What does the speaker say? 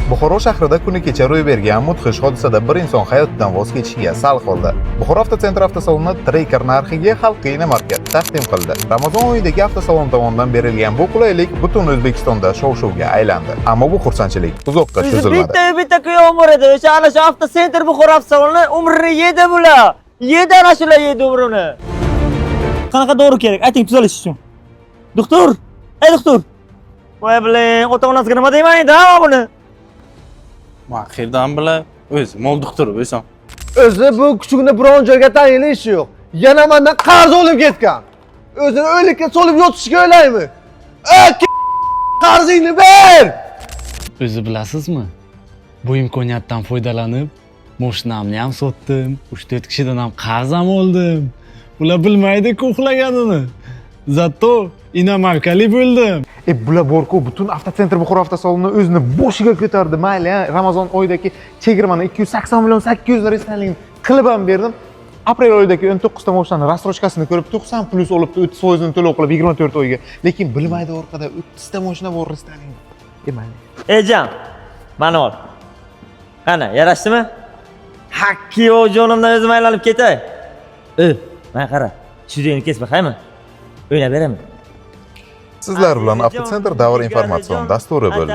Buxoro shahrida kuni kecha ro'y bergan mudhish hodisada bir inson hayotidan voz kechishiga sal qoldi. Buxoro avtosentr avtosaloni Tracker narxiga xalqqa inomarka taqdim qildi. Ramazon oyidagi avtosalon tomonidan berilgan bu qulaylik butun O'zbekistonda shov-shuvga aylandi. Ammo bu xursandchilik uzoqqa cho'zilmadi. Bitta kuyov bor edi. O'sha ana shu avtosentr Buxoro avtosaloni umrini yedi bular. Yedi ana shular yedi umrini. Qanaqa dori kerak? Ayting, tuzalish uchun. Doktor! Ey doktor! Voy bilan, ota-onasiga nima deyman-da buni? Qayerdan bilay? O'zi mol doktor o'zim. O'zi bu kuchugini biron joyga tayinlishi yo'q. Yana mendan qarz olib ketgan. O'zini o'likka solib yotishga o'ylaymi? Qarzingni ber! O'zi bilasizmi? Bu imkoniyatdan foydalanib, mashinamni ham sotdim, 3-4 kishidan ham qarz ham oldim. Ular bilmaydi-ku uxlaganini. Zato inomarkali bo'ldim. Bular bor-ku, butun avtosentr Buxoro avtosaloni o'zini boshiga ko'tardi. Mayli, Ramazon oyidagi chegirmani 280 million 800 restalingni qilib ham berdim. Aprel oyidagi 19 ta mashinani rastrochkasini ko'rib 90 plus olibdi, 30% to'lov qilib 24 oyga. Lekin bilmaydi orqada 30 ta mashina bor restoran. Mayli. Ejam, mana ol. Qani, yarashdimi? Hakki o jonimdan o'zim aylanib ketay. Mana qara. Shudeni kesma, qaymi? O'ynab beraman. Sizlar bilan avtosentr davr informatsion dasturi bo'ldi.